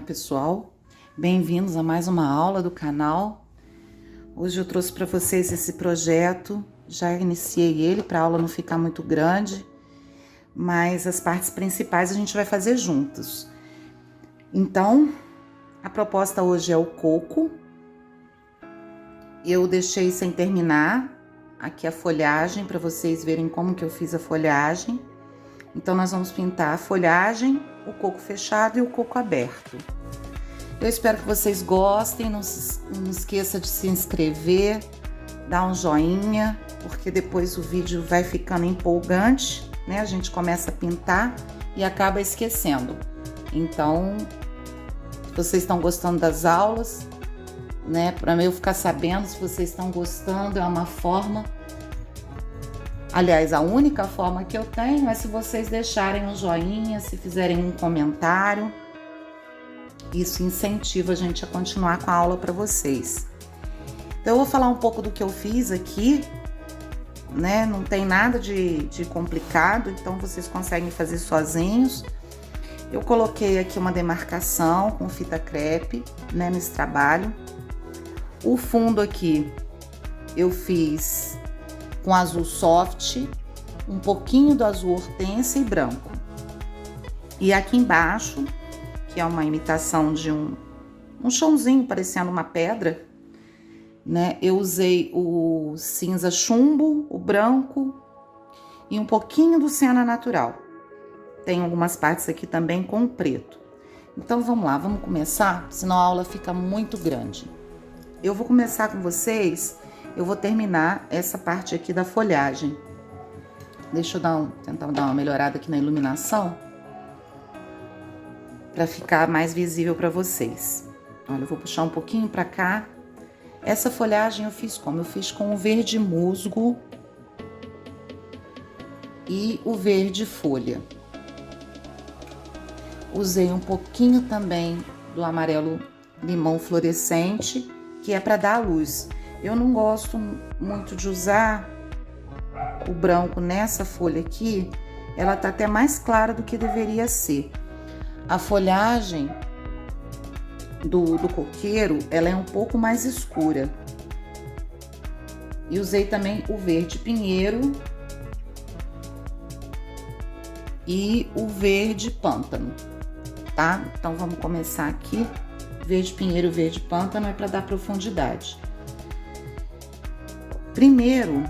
pessoal, bem-vindos a mais uma aula do canal. Hoje eu trouxe para vocês esse projeto, já iniciei ele para a aula não ficar muito grande, mas as partes principais a gente vai fazer juntos. Então, a proposta hoje é o coco. Eu deixei sem terminar aqui a folhagem para vocês verem como que eu fiz a folhagem. Então, nós vamos pintar a folhagem, o coco fechado e o coco aberto. Eu espero que vocês gostem, não esqueça de se inscrever, dar um joinha, porque depois o vídeo vai ficando empolgante, né? A gente começa a pintar e acaba esquecendo. Então, se vocês estão gostando das aulas, né? Para eu ficar sabendo se vocês estão gostando, é uma forma. Aliás, a única forma que eu tenho é se vocês deixarem um joinha, se fizerem um comentário. Isso incentiva a gente a continuar com a aula para vocês. Então, eu vou falar um pouco do que eu fiz aqui, né? Não tem nada de complicado, então vocês conseguem fazer sozinhos. Eu coloquei aqui uma demarcação com fita crepe, né, nesse trabalho. O fundo aqui eu fiz com azul soft, um pouquinho do azul hortênsia e branco. E aqui embaixo, que é uma imitação de um chãozinho parecendo uma pedra, né? Eu usei o cinza chumbo, o branco e um pouquinho do siena natural. Tem algumas partes aqui também com o preto. Então vamos lá, vamos começar, senão a aula fica muito grande. Eu vou começar com vocês. Eu vou terminar essa parte aqui da folhagem. Deixa eu tentar dar uma melhorada aqui na iluminação, para ficar mais visível para vocês. Olha, eu vou puxar um pouquinho para cá. Essa folhagem eu fiz como? Eu fiz com o verde musgo e o verde folha. Usei um pouquinho também do amarelo limão fluorescente, que é para dar a luz. Eu não gosto muito de usar o branco nessa folha aqui, ela tá até mais clara do que deveria ser. A folhagem do coqueiro, ela é um pouco mais escura. E usei também o verde pinheiro e o verde pântano, tá? Então vamos começar aqui. Verde pinheiro e verde pântano é para dar profundidade. Primeiro,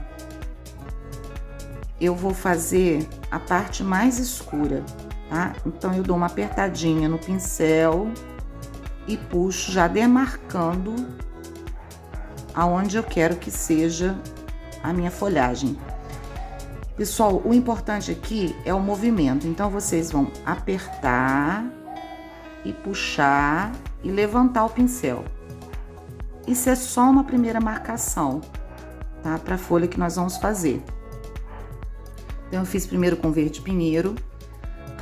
eu vou fazer a parte mais escura, tá? Então, eu dou uma apertadinha no pincel e puxo já demarcando aonde eu quero que seja a minha folhagem. Pessoal, o importante aqui é o movimento. Então, vocês vão apertar e puxar e levantar o pincel. Isso é só uma primeira marcação, tá? Para a folha que nós vamos fazer. Então, eu fiz primeiro com verde pinheiro.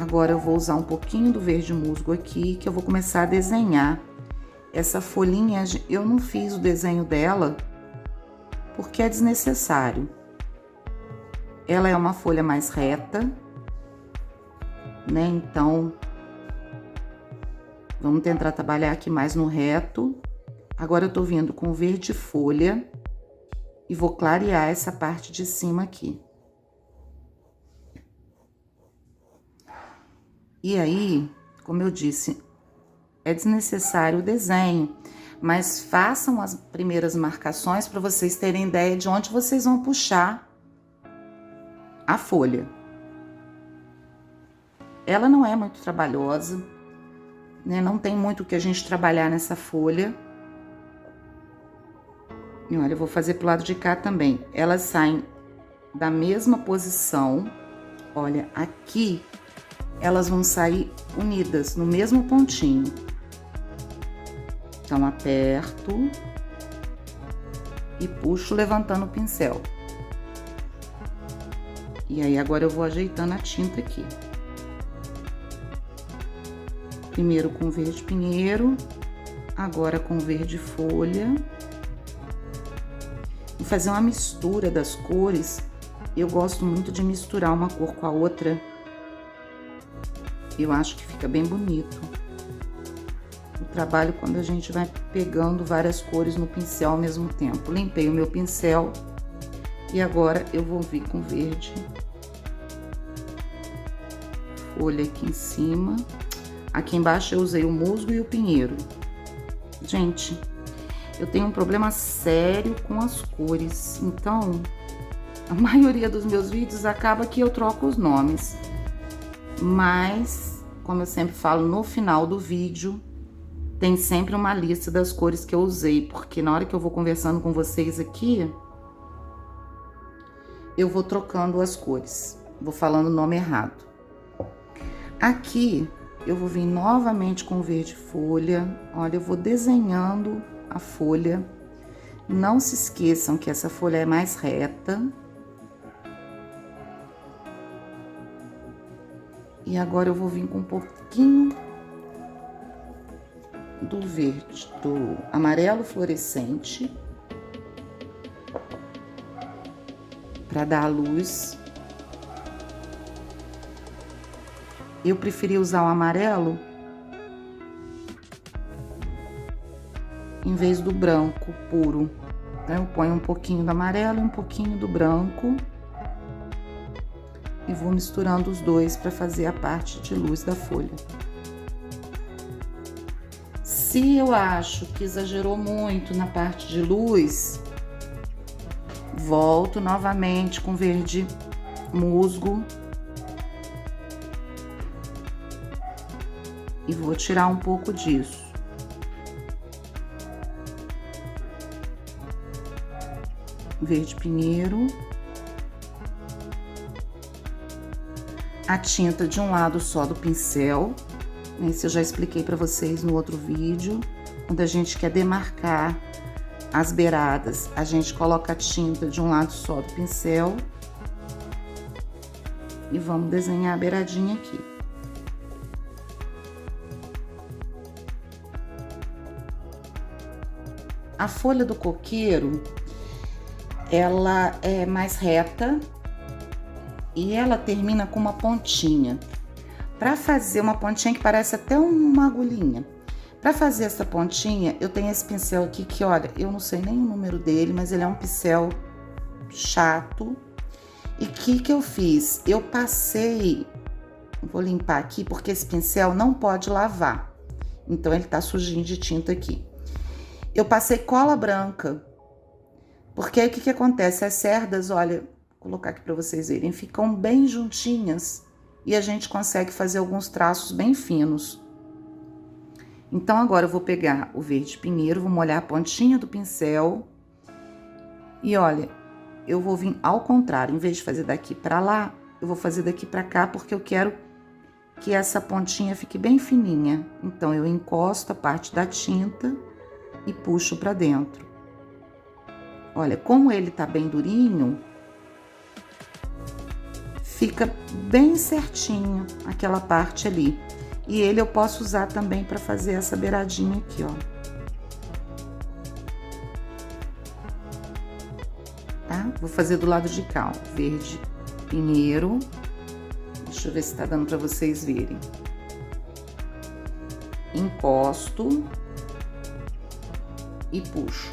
Agora, eu vou usar um pouquinho do verde musgo aqui, que eu vou começar a desenhar. Essa folhinha, eu não fiz o desenho dela, porque é desnecessário. Ela é uma folha mais reta, né? Então, vamos tentar trabalhar aqui mais no reto. Agora, eu tô vindo com o verde folha e vou clarear essa parte de cima aqui. E aí, como eu disse, é desnecessário o desenho, mas façam as primeiras marcações para vocês terem ideia de onde vocês vão puxar a folha. Ela não é muito trabalhosa, né? Não tem muito o que a gente trabalhar nessa folha. E olha, eu vou fazer pro lado de cá também. Elas saem da mesma posição. Olha, aqui elas vão sair unidas no mesmo pontinho. Então, aperto e puxo levantando o pincel. E aí, agora eu vou ajeitando a tinta aqui. Primeiro com verde pinheiro, agora com verde folha. Vou fazer uma mistura das cores. Eu gosto muito de misturar uma cor com a outra. Eu acho que fica bem bonito. o trabalho quando a gente vai pegando várias cores no pincel ao mesmo tempo. Limpei o meu pincel e agora eu vou vir com verde folha aqui em cima. Aqui embaixo eu usei o musgo e o pinheiro. Gente, eu tenho um problema sério com as cores, então a maioria dos meus vídeos acaba que eu troco os nomes. Mas, como eu sempre falo, no final do vídeo tem sempre uma lista das cores que eu usei, porque na hora que eu vou conversando com vocês aqui, eu vou trocando as cores, vou falando o nome errado. Aqui eu vou vir novamente com verde folha. Olha, eu vou desenhando a folha. Não se esqueçam que essa folha é mais reta. E agora eu vou vir com um pouquinho do verde, do amarelo fluorescente, para dar a luz. Eu preferi usar o amarelo em vez do branco puro. Então, eu ponho um pouquinho do amarelo e um pouquinho do branco e vou misturando os dois para fazer a parte de luz da folha. Se eu acho que exagerou muito na parte de luz, volto novamente com verde musgo e vou tirar um pouco disso. Verde pinheiro. A tinta de um lado só do pincel. Esse eu já expliquei para vocês no outro vídeo. Quando a gente quer demarcar as beiradas, a gente coloca a tinta de um lado só do pincel. E vamos desenhar a beiradinha aqui. A folha do coqueiro, ela é mais reta e ela termina com uma pontinha. Para fazer uma pontinha que parece até uma agulhinha. Para fazer essa pontinha, eu tenho esse pincel aqui que, olha, eu não sei nem o número dele, mas ele é um pincel chato. E o que eu fiz? Eu passei, vou limpar aqui porque esse pincel não pode lavar. Então ele tá sujinho de tinta aqui. Eu passei cola branca, porque aí o que acontece? As cerdas, olha, vou colocar aqui para vocês verem, ficam bem juntinhas e a gente consegue fazer alguns traços bem finos. Então agora eu vou pegar o verde pinheiro, vou molhar a pontinha do pincel e olha, eu vou vir ao contrário, em vez de fazer daqui para lá, eu vou fazer daqui para cá porque eu quero que essa pontinha fique bem fininha. Então eu encosto a parte da tinta e puxo para dentro. Olha, como ele tá bem durinho, fica bem certinho aquela parte ali. E ele eu posso usar também para fazer essa beiradinha aqui, ó. Tá? Vou fazer do lado de cá, ó. Verde pinheiro. Deixa eu ver se tá dando para vocês verem. Encosto e puxo.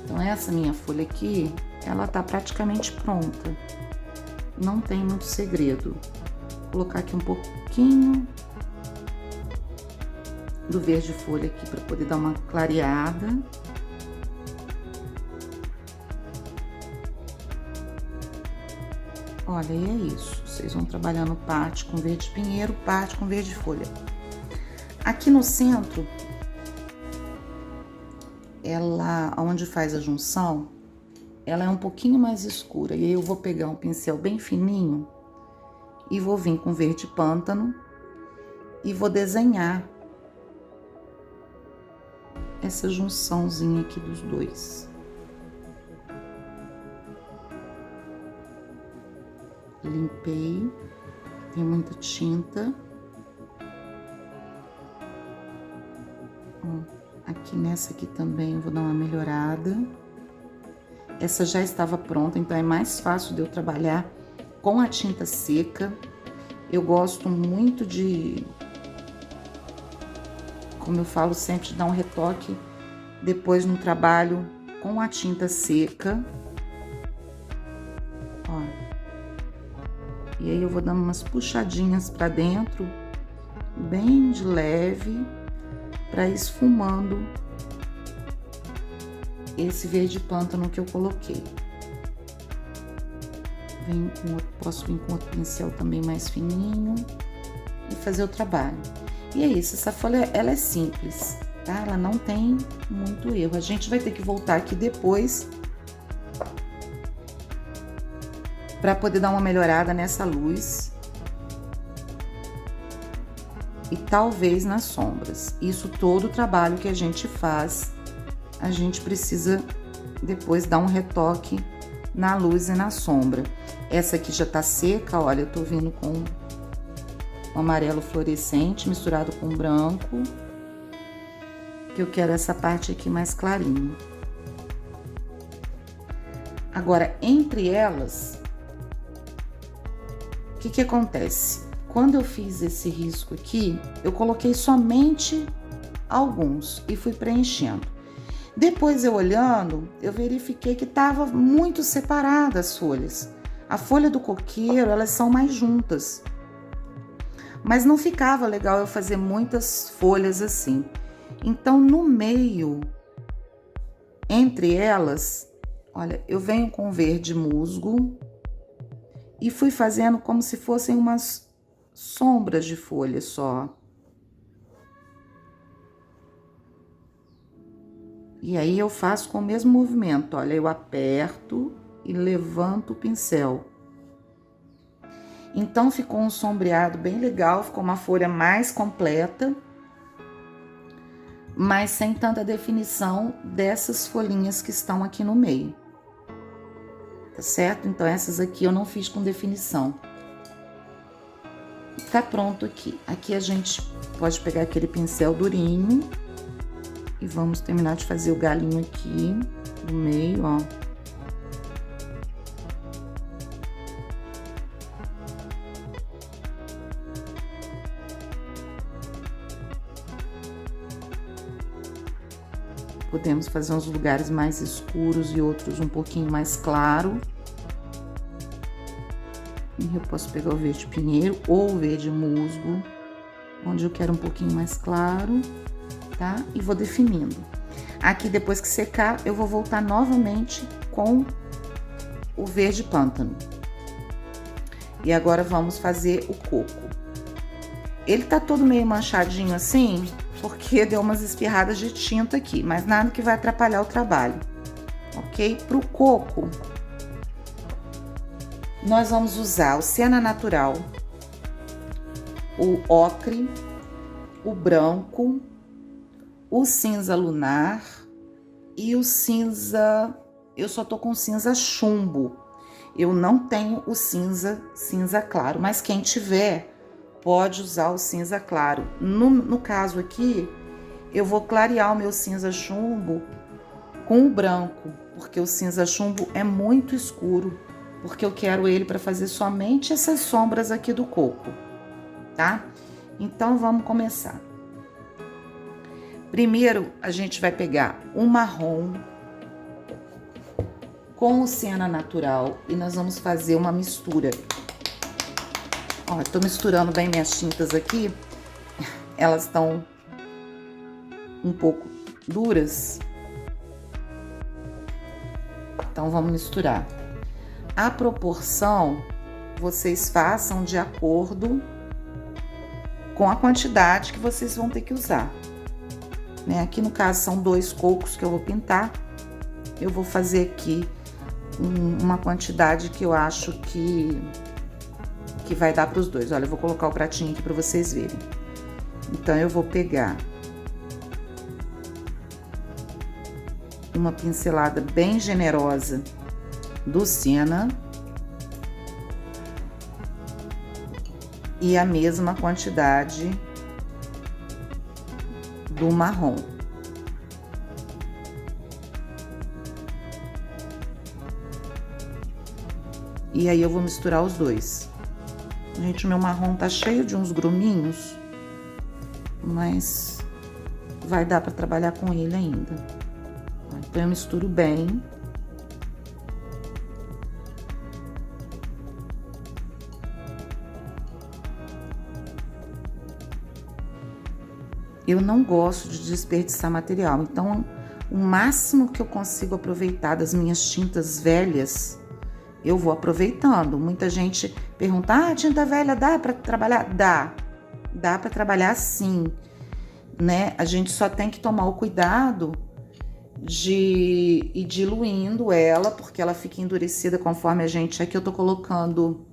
Então, essa minha folha aqui, ela tá praticamente pronta. Não tem muito segredo. Vou colocar aqui um pouquinho do verde folha aqui para poder dar uma clareada. Olha, e é isso. Vocês vão trabalhando parte com verde pinheiro, parte com verde folha. Aqui no centro, ela, onde faz a junção, ela é um pouquinho mais escura. E aí eu vou pegar um pincel bem fininho e vou vir com verde pântano e vou desenhar essa junçãozinha aqui dos dois. Limpei, tem muita tinta. Aqui nessa aqui também eu vou dar uma melhorada. Essa já estava pronta, então é mais fácil de eu trabalhar com a tinta seca. Eu gosto muito de, como eu falo sempre, de dar um retoque depois no trabalho com a tinta seca. Ó. E aí eu vou dando umas puxadinhas pra dentro, bem de leve, pra ir esfumando esse verde pântano que eu coloquei. Posso vir com outro pincel também mais fininho e fazer o trabalho. E é isso, essa folha ela é simples, tá? Ela não tem muito erro. A gente vai ter que voltar aqui depois para poder dar uma melhorada nessa luz e talvez nas sombras. Isso todo o trabalho que a gente faz, a gente precisa depois dar um retoque na luz e na sombra. Essa aqui já tá seca, olha, eu tô vindo com um amarelo fluorescente misturado com branco, que eu quero essa parte aqui mais clarinha. Agora, entre elas, o que que acontece? Quando eu fiz esse risco aqui, eu coloquei somente alguns e fui preenchendo. Depois eu olhando, eu verifiquei que tava muito separada as folhas. A folha do coqueiro, elas são mais juntas. Mas não ficava legal eu fazer muitas folhas assim. Então, no meio, entre elas, olha, eu venho com verde musgo e fui fazendo como se fossem umas sombras de folha só. E aí eu faço com o mesmo movimento, olha, eu aperto e levanto o pincel. Então ficou um sombreado bem legal, ficou uma folha mais completa, mas sem tanta definição dessas folhinhas que estão aqui no meio. Tá certo? Então essas aqui eu não fiz com definição. Tá pronto aqui. Aqui a gente pode pegar aquele pincel durinho e vamos terminar de fazer o galinho aqui no meio, ó. Podemos fazer uns lugares mais escuros e outros um pouquinho mais claro. E eu posso pegar o verde pinheiro ou o verde musgo, onde eu quero um pouquinho mais claro, tá? E vou definindo. Aqui, depois que secar, eu vou voltar novamente com o verde pântano. E agora vamos fazer o coco. Ele tá todo meio manchadinho assim, porque deu umas espirradas de tinta aqui, mas nada que vai atrapalhar o trabalho, ok? Pro coco, nós vamos usar o siena natural, o ocre, o branco, o cinza lunar e o cinza... Eu só tô com cinza chumbo. Eu não tenho o cinza claro, mas quem tiver pode usar o cinza claro. No caso aqui, eu vou clarear o meu cinza chumbo com o branco, porque o cinza chumbo é muito escuro, porque eu quero ele para fazer somente essas sombras aqui do coco, tá? Então, vamos começar. Primeiro, a gente vai pegar um marrom com o siena natural e nós vamos fazer uma mistura. Ó, eu tô misturando bem minhas tintas aqui, elas estão um pouco duras, então vamos misturar. A proporção, vocês façam de acordo com a quantidade que vocês vão ter que usar, né? Aqui no caso são 2 cocos que eu vou pintar, eu vou fazer aqui uma quantidade que eu acho que vai dar para os dois. Olha, eu vou colocar o pratinho aqui para vocês verem. Então, eu vou pegar uma pincelada bem generosa do siena e a mesma quantidade do marrom. E aí eu vou misturar os dois. Gente, o meu marrom tá cheio de uns gruminhos, mas vai dar pra trabalhar com ele ainda. Então eu misturo bem. Eu não gosto de desperdiçar material, então o máximo que eu consigo aproveitar das minhas tintas velhas, eu vou aproveitando. Muita gente pergunta: ah, tinta velha dá para trabalhar? Dá para trabalhar sim, né? A gente só tem que tomar o cuidado de ir diluindo ela, porque ela fica endurecida conforme a gente... Aqui eu tô colocando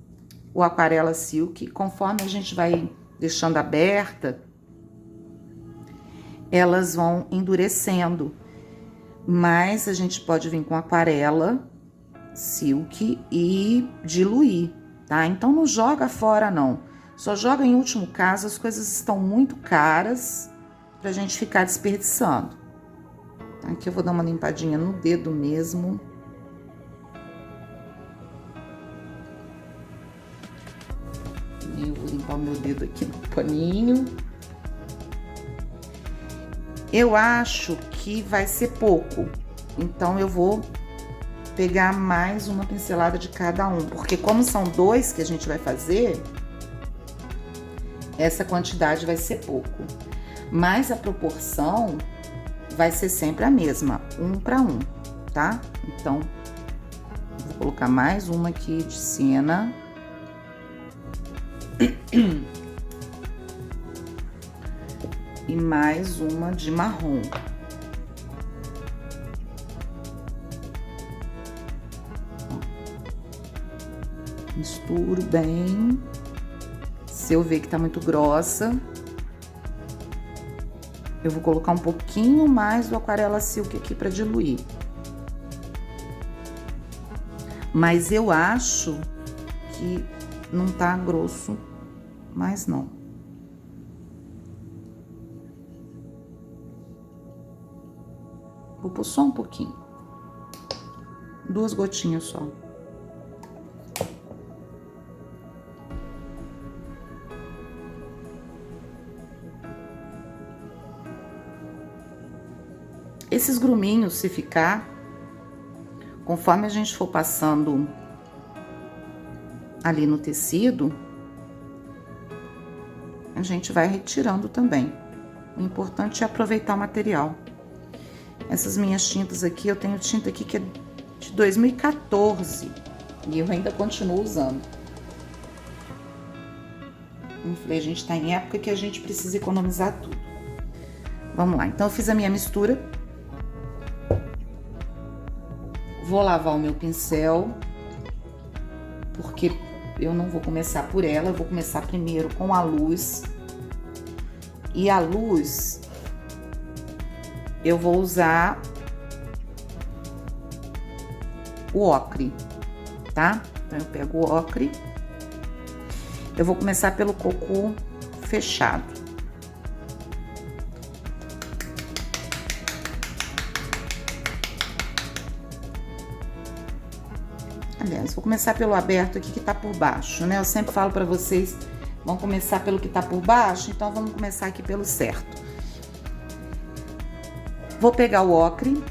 o Aquarela Silk, conforme a gente vai deixando aberta, elas vão endurecendo, mas a gente pode vir com Aquarela Silk e diluir, tá? Então não joga fora não, só joga em último caso, as coisas estão muito caras pra gente ficar desperdiçando. Aqui eu vou dar uma limpadinha no dedo mesmo. Eu vou limpar o meu dedo aqui no paninho. Eu acho que vai ser pouco, então eu vou pegar mais uma pincelada de cada um, porque como são dois que a gente vai fazer, essa quantidade vai ser pouco, mas a proporção vai ser sempre a mesma, 1 para 1, tá? Então, vou colocar mais uma aqui de siena. E mais uma de marrom. Misturo bem. Se eu ver que tá muito grossa, eu vou colocar um pouquinho mais do Aquarela Silk aqui para diluir. Mas eu acho que não tá grosso mais não. Vou pôr só um pouquinho. 2 gotinhas só. Esses gruminhos, se ficar, conforme a gente for passando ali no tecido, a gente vai retirando também. O importante é aproveitar o material. Essas minhas tintas aqui, eu tenho tinta aqui que é de 2014 e eu ainda continuo usando. Como eu falei, a gente tá em época que a gente precisa economizar tudo. Vamos lá, então eu fiz a minha mistura. Vou lavar o meu pincel, porque eu não vou começar por ela, eu vou começar primeiro com a luz. E a luz, eu vou usar o ocre, tá? Então, eu pego o ocre. Eu vou começar pelo cocô fechado. Aliás, vou começar pelo aberto aqui que tá por baixo, né? Eu sempre falo pra vocês, vão começar pelo que tá por baixo, então vamos começar aqui pelo certo. Vou pegar o ocre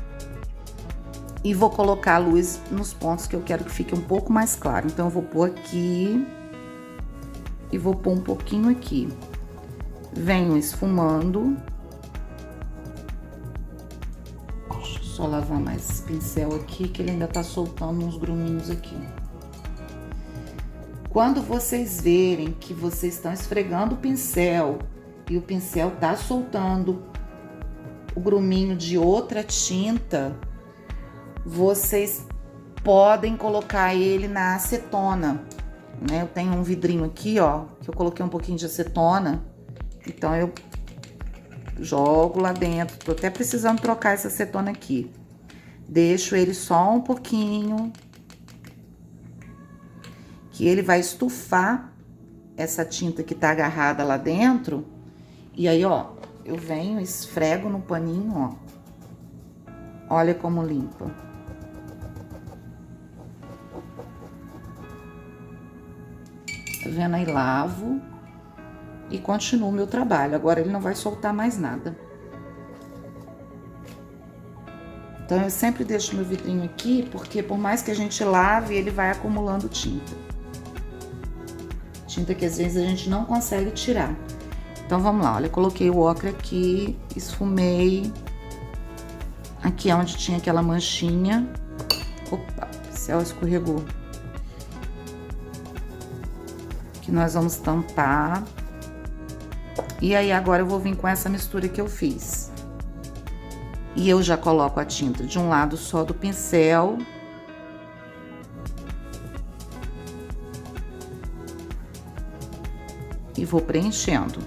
e vou colocar a luz nos pontos que eu quero que fique um pouco mais claro. Então, eu vou pôr aqui e vou pôr um pouquinho aqui. Venho esfumando. Deixa eu só lavar mais esse pincel aqui, que ele ainda tá soltando uns gruminhos aqui. Quando vocês verem que vocês estão esfregando o pincel e o pincel tá soltando o gruminho de outra tinta, vocês podem colocar ele na acetona, né? Eu tenho um vidrinho aqui, ó, que eu coloquei um pouquinho de acetona, então eu jogo lá dentro. Tô até precisando trocar essa acetona aqui. Deixo ele só um pouquinho, que ele vai estufar essa tinta que tá agarrada lá dentro. E aí, ó, eu venho, esfrego no paninho, ó. Olha como limpa. Tá vendo aí? Lavo e continuo o meu trabalho. Agora ele não vai soltar mais nada. Então eu sempre deixo meu vidrinho aqui, porque por mais que a gente lave, ele vai acumulando tinta. Tinta que às vezes a gente não consegue tirar. Então vamos lá, olha, eu coloquei o ocre aqui, esfumei. Aqui é onde tinha aquela manchinha. Opa, o pincel escorregou. Que nós vamos tampar. E aí agora eu vou vir com essa mistura que eu fiz. E eu já coloco a tinta de um lado só do pincel. E vou preenchendo.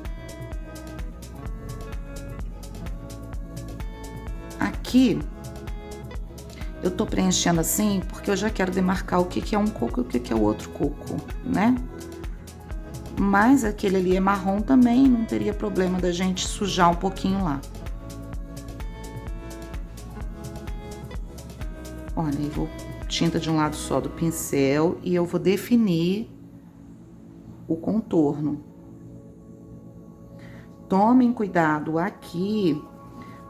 Aqui, eu tô preenchendo assim porque eu já quero demarcar o que que é um coco e o que que é o outro coco, né? Mas aquele ali é marrom também, não teria problema da gente sujar um pouquinho lá. Olha, eu vou tinta de um lado só do pincel e eu vou definir o contorno. Tomem cuidado aqui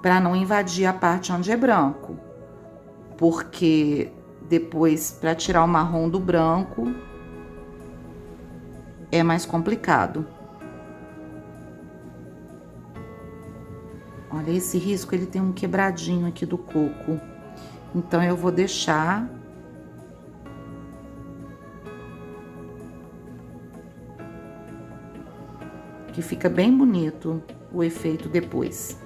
para não invadir a parte onde é branco, porque depois, para tirar o marrom do branco, é mais complicado. Olha, esse risco, ele tem um quebradinho aqui do coco. Então, eu vou deixar. Que fica bem bonito o efeito depois.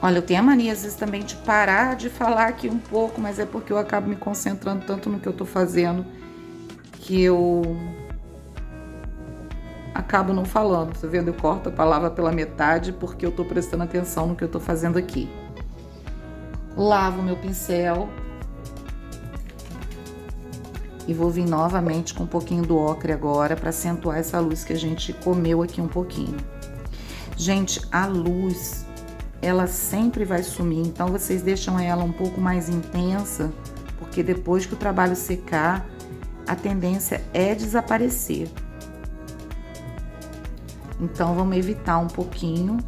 Olha, eu tenho a mania, às vezes, também de parar de falar aqui um pouco, mas é porque eu acabo me concentrando tanto no que eu tô fazendo, que eu acabo não falando, tá vendo? Eu corto a palavra pela metade porque eu tô prestando atenção no que eu tô fazendo aqui. Lavo meu pincel. E vou vir novamente com um pouquinho do ocre agora para acentuar essa luz que a gente comeu aqui um pouquinho. Gente, a luz, ela sempre vai sumir, então vocês deixam ela um pouco mais intensa, porque depois que o trabalho secar, a tendência é desaparecer. Então, vamos evitar um pouquinho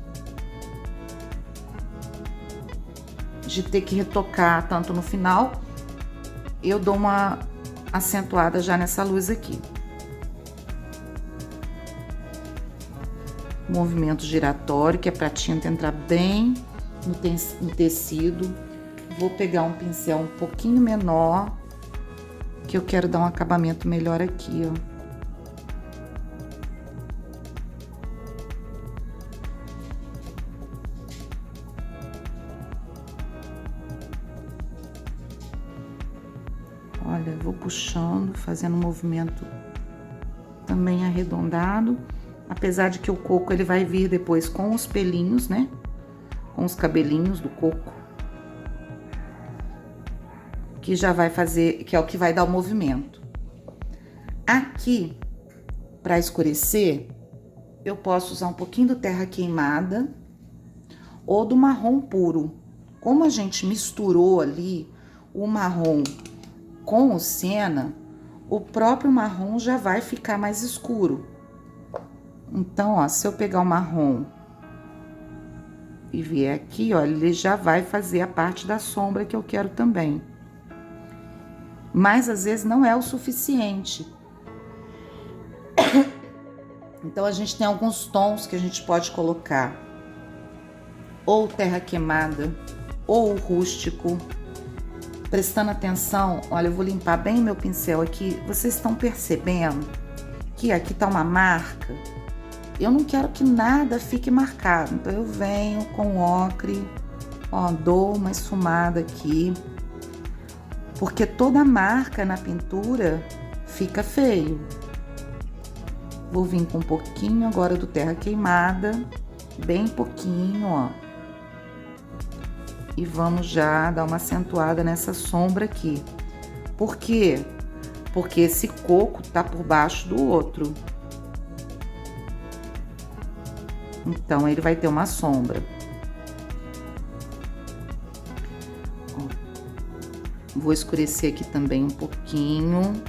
de ter que retocar tanto no final. Eu dou uma acentuada já nessa luz aqui. Movimento giratório, que é pra tinta entrar bem no tecido. Vou pegar um pincel um pouquinho menor, que eu quero dar um acabamento melhor aqui, ó. Olha, vou puxando, fazendo um movimento também arredondado. Apesar de que o coco, ele vai vir depois com os pelinhos, né? Com os cabelinhos do coco. Que já vai fazer, que é o que vai dar o movimento. Aqui, para escurecer, eu posso usar um pouquinho do terra queimada ou do marrom puro. Como a gente misturou ali o marrom com o siena, o próprio marrom já vai ficar mais escuro. Então, ó, se eu pegar o marrom e vier aqui, ó, ele já vai fazer a parte da sombra que eu quero também. Mas, às vezes, não é o suficiente. Então, a gente tem alguns tons que a gente pode colocar. Ou terra queimada, ou rústico. Prestando atenção, olha, eu vou limpar bem meu pincel aqui. Vocês estão percebendo que aqui tá uma marca? Eu não quero que nada fique marcado. Então, eu venho com o ocre, ó, dou uma esfumada aqui. Porque toda marca na pintura fica feio. Vou vir com um pouquinho agora do terra queimada, bem pouquinho, ó. E vamos já dar uma acentuada nessa sombra aqui. Por quê? Porque esse coco tá por baixo do outro. Então, ele vai ter uma sombra. Ó. Vou escurecer aqui também um pouquinho.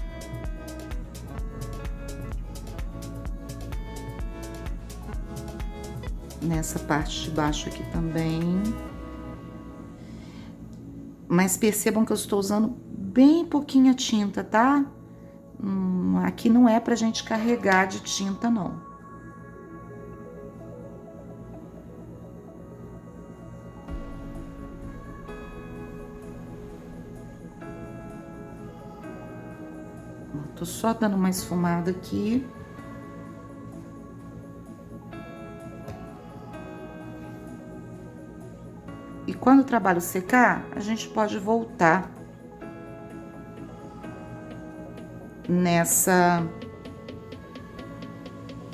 nessa parte de baixo aqui também. Mas percebam que eu estou usando bem pouquinha tinta, tá? Aqui não é pra gente carregar de tinta, não. Tô só dando uma esfumada aqui. E quando o trabalho secar, a gente pode voltar nessa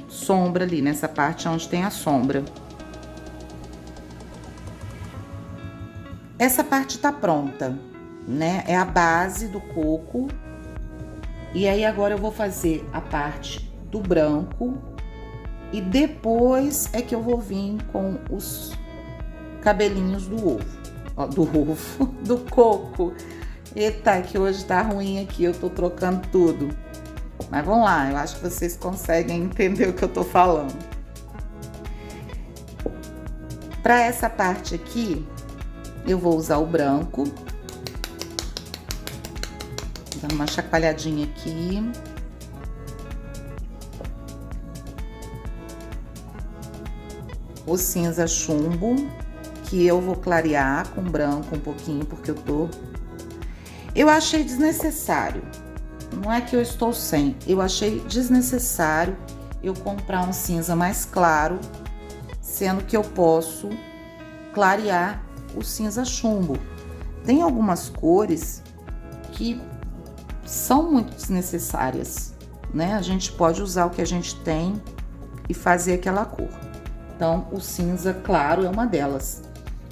sombra ali, nessa parte onde tem a sombra. Essa parte tá pronta, né? É a base do coco. E aí agora eu vou fazer a parte do branco e depois é que eu vou vir com os cabelinhos do ovo, do coco. Eita, que hoje tá ruim aqui, eu tô trocando tudo. Mas vamos lá, eu acho que vocês conseguem entender o que eu tô falando. Para essa parte aqui, eu vou usar o branco. Dando uma chacoalhadinha aqui. O cinza chumbo, que eu vou clarear com branco um pouquinho, porque eu achei desnecessário. Não é que eu estou sem, eu achei desnecessário eu comprar um cinza mais claro, sendo que eu posso clarear o cinza chumbo. Tem algumas cores que são muito desnecessárias, né? A gente pode usar o que a gente tem e fazer aquela cor. Então, o cinza claro é uma delas.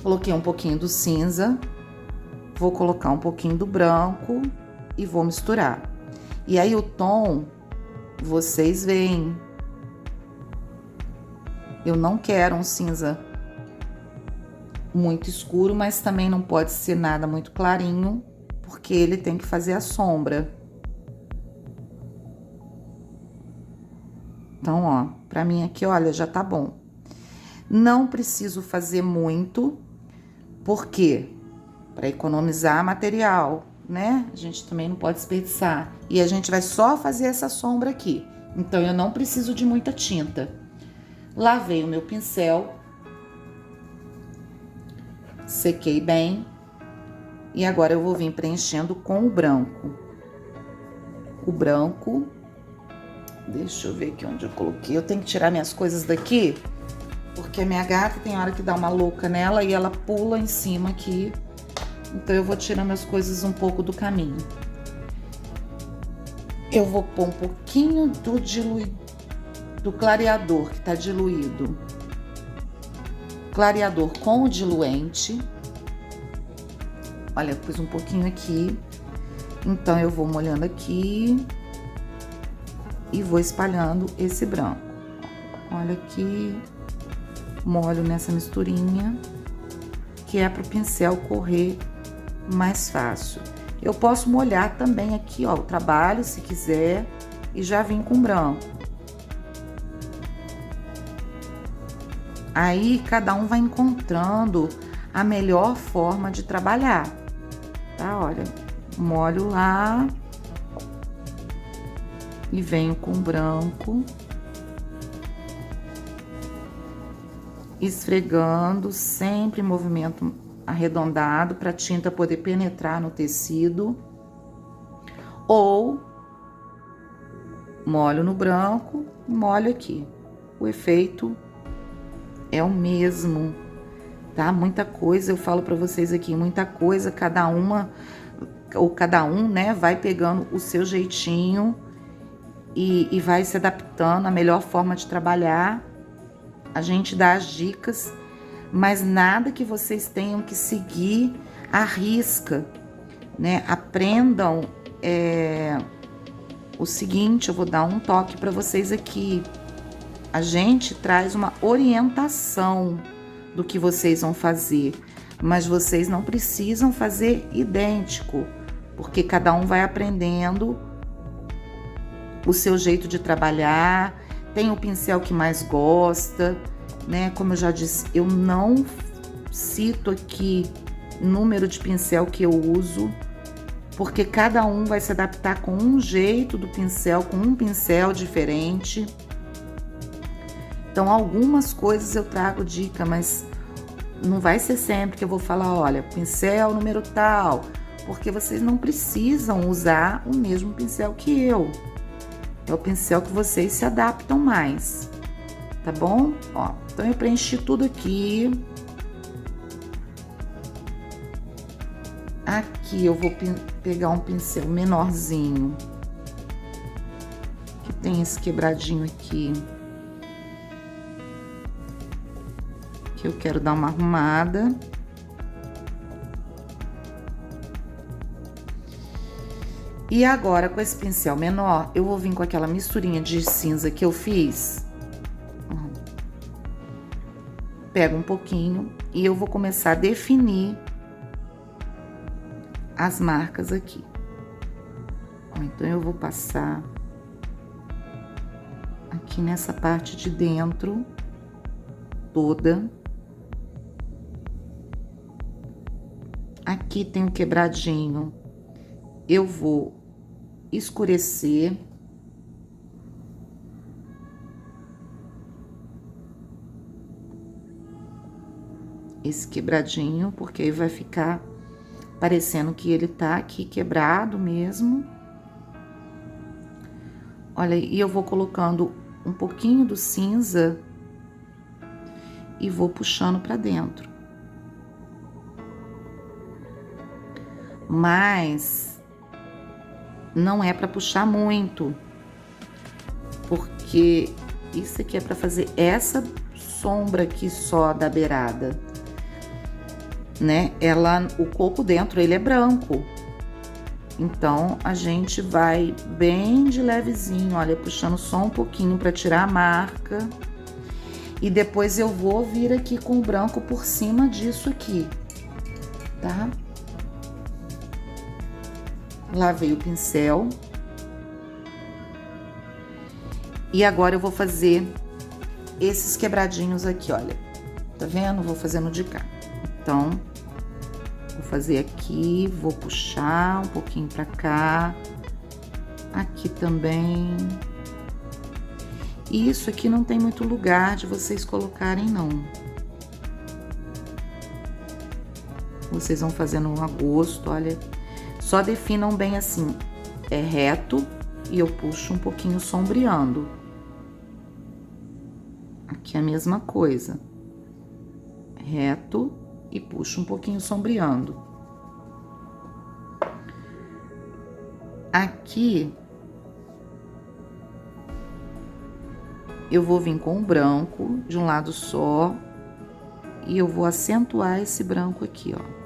Coloquei um pouquinho do cinza, vou colocar um pouquinho do branco e vou misturar. E aí o tom, vocês veem. Eu não quero um cinza muito escuro, mas também não pode ser nada muito clarinho, porque ele tem que fazer a sombra. Então, ó, pra mim aqui, olha, já tá bom. Não preciso fazer muito, porque para economizar material, né? A gente também não pode desperdiçar. E a gente vai só fazer essa sombra aqui. Então, eu não preciso de muita tinta. Lavei o meu pincel. Sequei bem. E agora eu vou vir preenchendo com o branco. O branco. Deixa eu ver aqui onde eu coloquei. Eu tenho que tirar minhas coisas daqui, porque a minha gata tem hora que dá uma louca nela e ela pula em cima aqui. Então, eu vou tirando as coisas um pouco do caminho. Eu vou pôr um pouquinho do clareador que tá diluído. Clareador com o diluente. Olha, pus um pouquinho aqui. Então, eu vou molhando aqui e vou espalhando esse branco. Olha aqui. Molho nessa misturinha, que é para o pincel correr mais fácil. Eu posso molhar também aqui, ó, o trabalho, se quiser, e já vim com branco. Aí, cada um vai encontrando a melhor forma de trabalhar, tá? Olha, molho lá e venho com branco, esfregando, sempre em movimento arredondado, para a tinta poder penetrar no tecido. Ou molho no branco, molho aqui. O efeito é o mesmo, tá? Muita coisa, eu falo para vocês aqui, muita coisa, cada um, né, vai pegando o seu jeitinho e vai se adaptando à melhor forma de trabalhar. A gente dá as dicas, mas nada que vocês tenham que seguir à risca, né? Aprendam o seguinte, eu vou dar um toque para vocês aqui. A gente traz uma orientação do que vocês vão fazer, mas vocês não precisam fazer idêntico, porque cada um vai aprendendo o seu jeito de trabalhar. Tem o pincel que mais gosta, né? Como eu já disse, eu não cito aqui número de pincel que eu uso, porque cada um vai se adaptar com um jeito do pincel, com um pincel diferente. Então, algumas coisas eu trago dica, mas não vai ser sempre que eu vou falar, olha, pincel número tal, porque vocês não precisam usar o mesmo pincel que eu. É o pincel que vocês se adaptam mais, tá bom? Ó, então eu preenchi tudo aqui. Aqui eu vou pegar um pincel menorzinho, que tem esse quebradinho aqui, que eu quero dar uma arrumada. E agora, com esse pincel menor, eu vou vir com aquela misturinha de cinza que eu fiz. Pego um pouquinho e eu vou começar a definir as marcas aqui. Então, eu vou passar aqui nessa parte de dentro toda. Aqui tem um quebradinho. Eu vou escurecer. Esse quebradinho, porque aí vai ficar parecendo que ele tá aqui quebrado mesmo. Olha, e eu vou colocando um pouquinho do cinza e vou puxando pra dentro. Mas não é pra puxar muito, porque isso aqui é pra fazer essa sombra aqui só da beirada, né? O coco dentro, ele é branco. Então, a gente vai bem de levezinho, olha, puxando só um pouquinho pra tirar a marca. E depois eu vou vir aqui com o branco por cima disso aqui, tá? Lavei o pincel. E agora eu vou fazer esses quebradinhos aqui, olha. Tá vendo? Vou fazendo de cá. Então, vou fazer aqui, vou puxar um pouquinho pra cá. Aqui também. E isso aqui não tem muito lugar de vocês colocarem, não. Vocês vão fazendo um a gosto, olha. Só definam bem assim, é reto e eu puxo um pouquinho sombreando. Aqui é a mesma coisa. Reto e puxo um pouquinho sombreando. Aqui eu vou vir com o branco de um lado só e eu vou acentuar esse branco aqui, ó.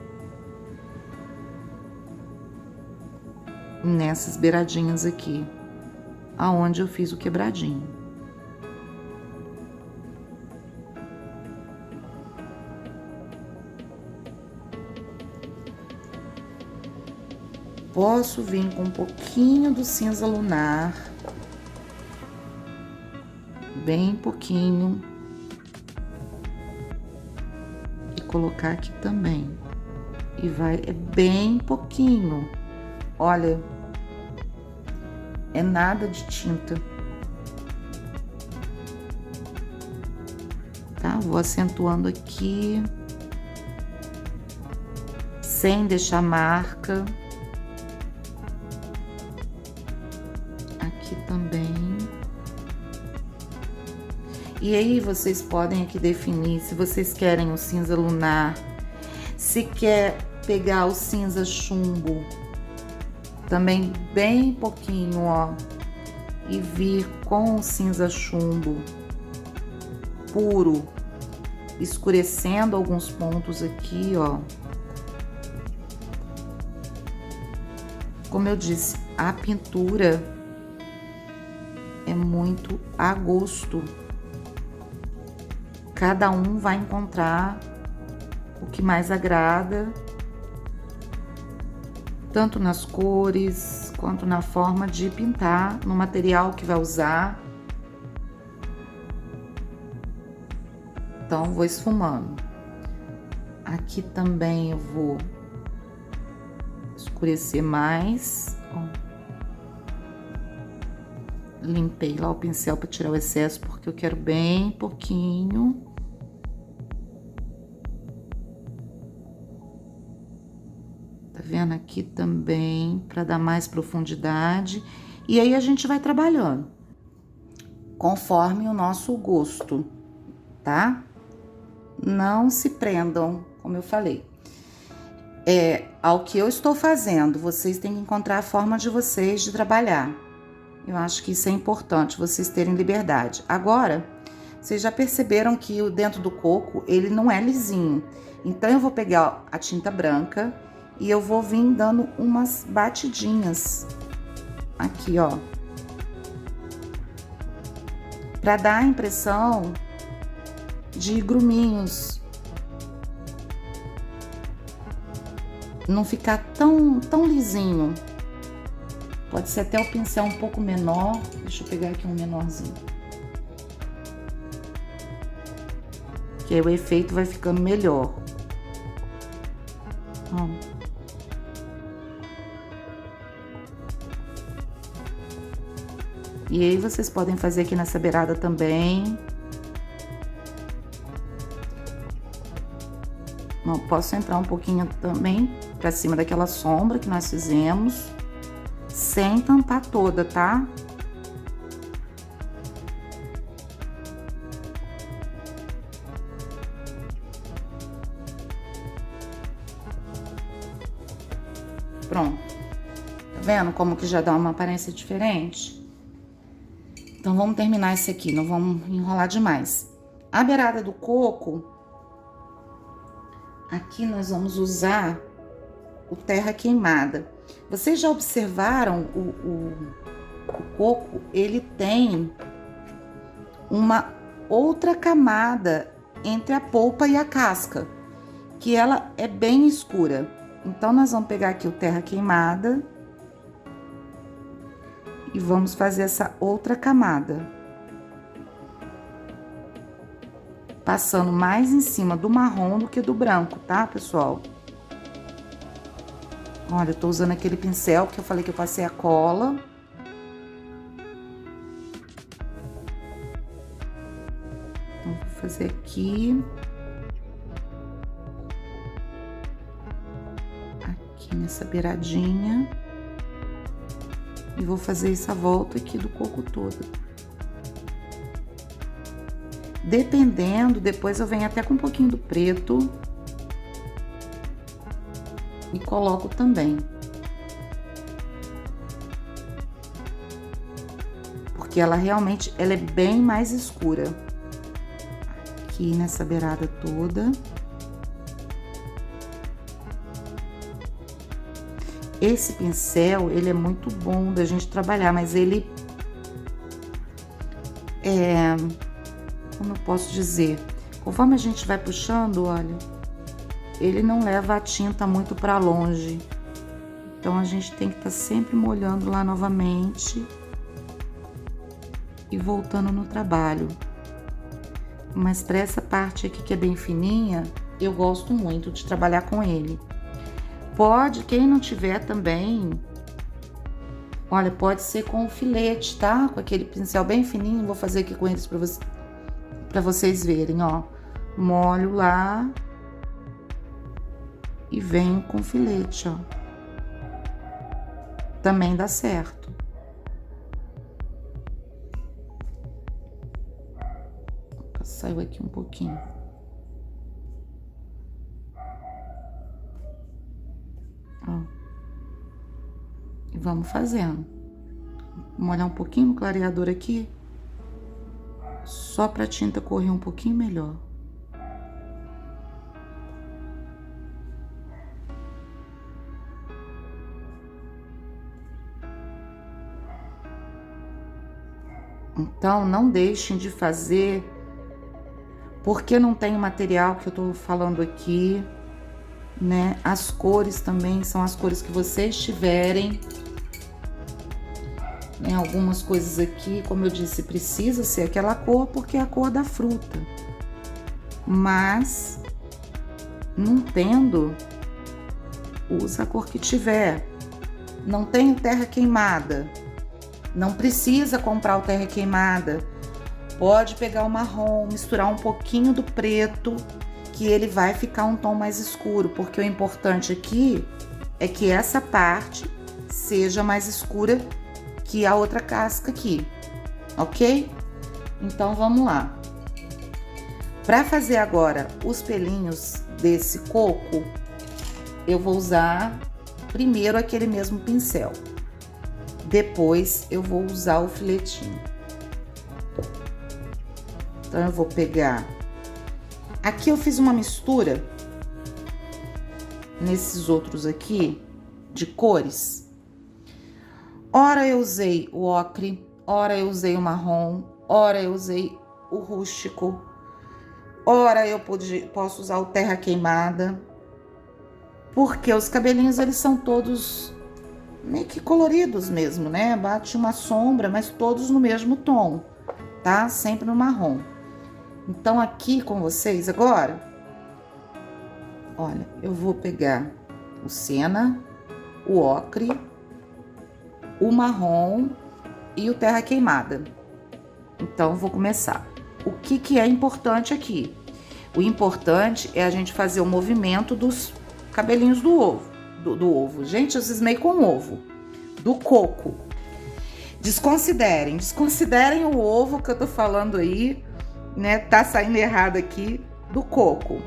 Nessas beiradinhas aqui, aonde eu fiz o quebradinho. Posso vir com um pouquinho do cinza lunar, bem pouquinho, e colocar aqui também. E é bem pouquinho. Olha, é nada de tinta. Tá? Vou acentuando aqui, sem deixar marca. Aqui também. E aí, vocês podem aqui definir se vocês querem o cinza lunar, se quer pegar o cinza chumbo, também bem pouquinho, ó, e vir com o cinza chumbo puro, escurecendo alguns pontos aqui, ó. Como eu disse, a pintura é muito a gosto. Cada um vai encontrar o que mais agrada, tanto nas cores, quanto na forma de pintar, no material que vai usar. Então, vou esfumando. Aqui também eu vou escurecer mais. Ó. Limpei lá o pincel para tirar o excesso, porque eu quero bem pouquinho. Tá vendo? Aqui também, para dar mais profundidade. E aí a gente vai trabalhando conforme o nosso gosto, tá? Não se prendam, como eu falei. Ao que eu estou fazendo, vocês têm que encontrar a forma de vocês de trabalhar. Eu acho que isso é importante, vocês terem liberdade. Agora, vocês já perceberam que o dentro do coco, ele não é lisinho. Então, eu vou pegar a tinta branca e eu vou vir dando umas batidinhas aqui, ó. Pra dar a impressão de gruminhos. Não ficar tão lisinho. Pode ser até o pincel um pouco menor. Deixa eu pegar aqui um menorzinho. Que aí o efeito vai ficando melhor. Ó. E aí vocês podem fazer aqui nessa beirada também. Não, posso entrar um pouquinho também pra cima daquela sombra que nós fizemos. Sem tampar toda, tá? Pronto. Tá vendo como que já dá uma aparência diferente? Então, vamos terminar esse aqui, não vamos enrolar demais. A beirada do coco, aqui nós vamos usar o terra queimada. Vocês já observaram o coco? Ele tem uma outra camada entre a polpa e a casca, que ela é bem escura. Então, nós vamos pegar aqui o terra queimada e vamos fazer essa outra camada. Passando mais em cima do marrom do que do branco, tá, pessoal? Olha, eu tô usando aquele pincel que eu falei que eu passei a cola. Então, vou fazer aqui. Aqui nessa beiradinha. E vou fazer essa volta aqui do coco todo. Dependendo, depois eu venho até com um pouquinho do preto. E coloco também. Porque ela realmente, ela é bem mais escura. Aqui nessa beirada toda. Esse pincel, ele é muito bom da gente trabalhar, mas ele como eu posso dizer? Conforme a gente vai puxando, olha, ele não leva a tinta muito para longe. Então, a gente tem que estar sempre molhando lá novamente e voltando no trabalho. Mas para essa parte aqui que é bem fininha, eu gosto muito de trabalhar com ele. Pode, quem não tiver também, olha, pode ser com o filete, tá? Com aquele pincel bem fininho, vou fazer aqui com eles para vocês verem, ó. Molho lá e venho com o filete, ó. Também dá certo. Saiu aqui um pouquinho. Ó. E vamos fazendo. Vou molhar um pouquinho no clareador aqui, só pra tinta correr um pouquinho melhor. Então, não deixem de fazer, porque não tem o material que eu tô falando aqui, né? As cores também são as cores que vocês tiverem. Tem algumas coisas aqui, como eu disse, precisa ser aquela cor, porque é a cor da fruta. mas não tendo, usa a cor que tiver. Não tenho terra queimada, não precisa comprar o terra queimada. Pode pegar o marrom, misturar um pouquinho do preto, que ele vai ficar um tom mais escuro, porque o importante aqui é que essa parte seja mais escura que a outra casca aqui, ok? Então vamos lá. Para fazer agora os pelinhos desse coco, eu vou usar primeiro aquele mesmo pincel. Depois eu vou usar o filetinho. Então eu vou pegar... Aqui eu fiz uma mistura nesses outros aqui de cores. Ora eu usei o ocre, ora eu usei o marrom, ora eu usei o rústico, ora eu posso usar o terra queimada, porque os cabelinhos eles são todos meio que coloridos mesmo, né? Bate uma sombra, mas todos no mesmo tom, tá? Sempre no marrom. Então aqui com vocês agora, olha, eu vou pegar o siena, o ocre, o marrom e o terra queimada. Então vou começar. O que é importante aqui? O importante é a gente fazer o movimento dos cabelinhos do ovo. Do ovo. Gente, eu cismei com o ovo. Do coco. Desconsiderem o ovo que eu tô falando aí, né? Tá saindo errado aqui, do coco.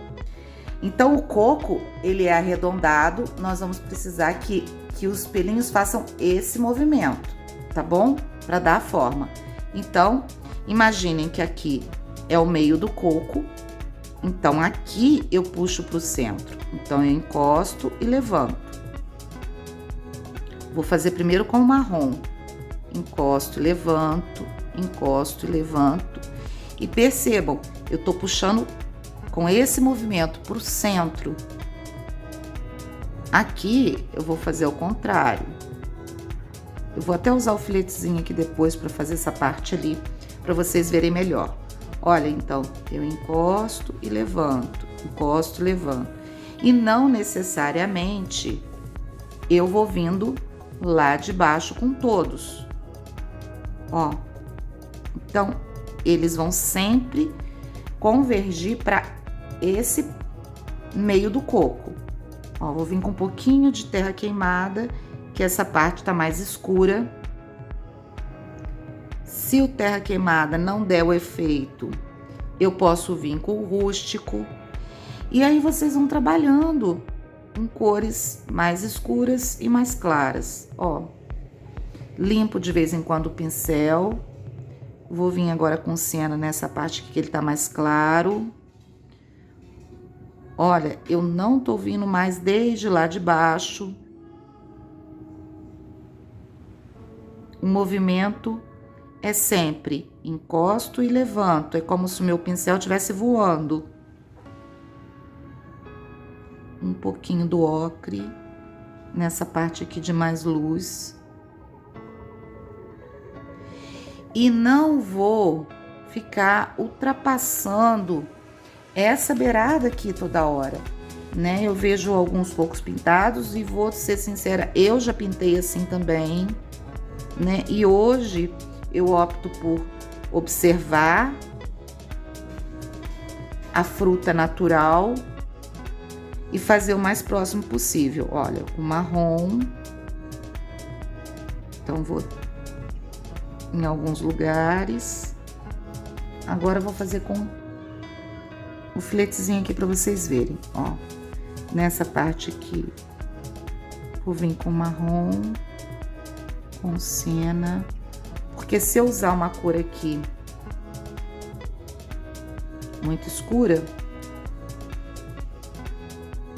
Então o coco, ele é arredondado, nós vamos precisar que os pelinhos façam esse movimento, tá bom? Para dar a forma. Então, imaginem que aqui é o meio do coco, então aqui eu puxo pro centro. Então eu encosto e levanto. Vou fazer primeiro com o marrom. Encosto e levanto, encosto e levanto. E percebam, eu tô puxando com esse movimento pro centro. Aqui eu vou fazer ao contrário. Eu vou até usar o filetezinho aqui depois para fazer essa parte ali, para vocês verem melhor. Olha, então, eu encosto e levanto, encosto e levanto. E não necessariamente eu vou vindo lá de baixo com todos. Ó, então, eles vão sempre convergir para esse meio do coco. Ó, vou vir com um pouquinho de terra queimada, que essa parte tá mais escura. Se o terra queimada não der o efeito, eu posso vir com o rústico. E aí vocês vão trabalhando com cores mais escuras e mais claras. Ó, limpo de vez em quando o pincel. Vou vir agora com siena nessa parte que ele tá mais claro. Olha, eu não tô vindo mais desde lá de baixo. O movimento é sempre encosto e levanto. É como se o meu pincel estivesse voando. Um pouquinho do ocre nessa parte aqui de mais luz. E não vou ficar ultrapassando essa beirada aqui toda hora, né? Eu vejo alguns cocos pintados e vou ser sincera, eu já pintei assim também, né? E hoje eu opto por observar a fruta natural e fazer o mais próximo possível. Olha, o marrom. Então, vou em alguns lugares. Agora, eu vou fazer com o filetezinho aqui para vocês verem, ó. Nessa parte aqui, vou vir com marrom, com siena. Porque se eu usar uma cor aqui muito escura,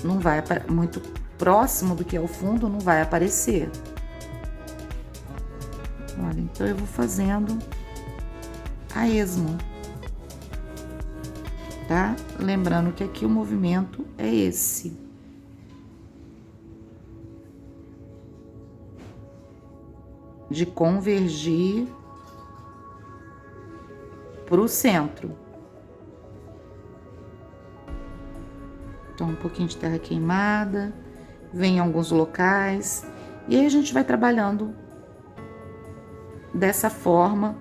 não vai muito próximo do que é o fundo, não vai aparecer. Olha, então eu vou fazendo a esmo, tá? Lembrando que aqui o movimento é esse. De convergir pro centro. Então, um pouquinho de terra queimada, vem em alguns locais. E aí a gente vai trabalhando dessa forma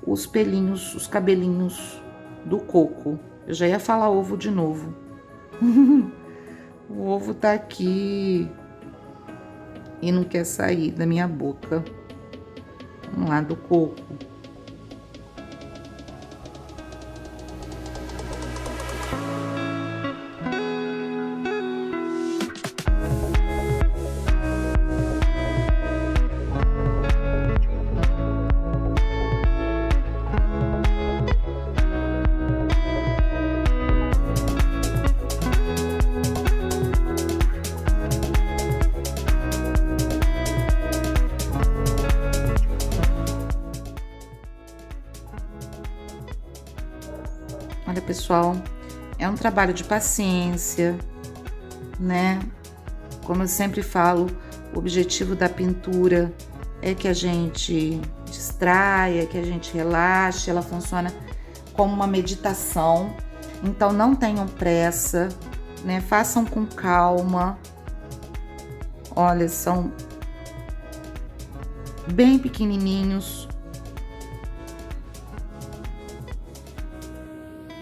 os pelinhos, os cabelinhos do coco. Eu já ia falar ovo de novo. O ovo tá aqui e não quer sair da minha boca. Vamos lá, do coco. Olha, pessoal, é um trabalho de paciência, né? Como eu sempre falo, o objetivo da pintura é que a gente distraia, que a gente relaxe, ela funciona como uma meditação. Então não tenham pressa, né? Façam com calma. Olha, são bem pequenininhos.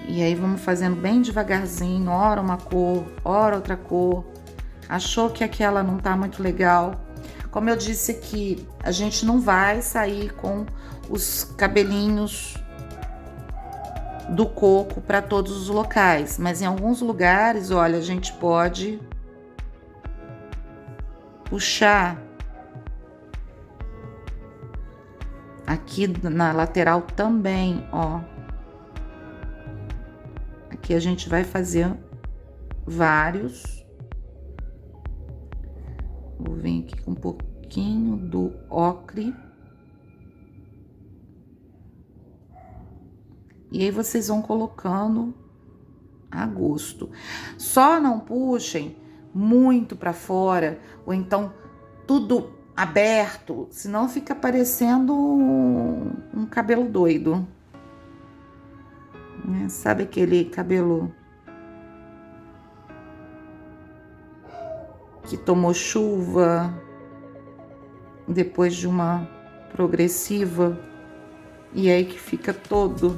E aí vamos fazendo bem devagarzinho, ora uma cor, ora outra cor. Achou que aquela não tá muito legal? Como eu disse aqui, a gente não vai sair com os cabelinhos do coco para todos os locais, mas em alguns lugares, olha, a gente pode puxar aqui na lateral também, ó. Aqui a gente vai fazer vários. Vou vir aqui com um pouquinho do ocre. E aí vocês vão colocando a gosto. Só não puxem muito para fora, ou então tudo aberto, senão fica parecendo um cabelo doido. Sabe aquele cabelo que tomou chuva depois de uma progressiva e aí que fica todo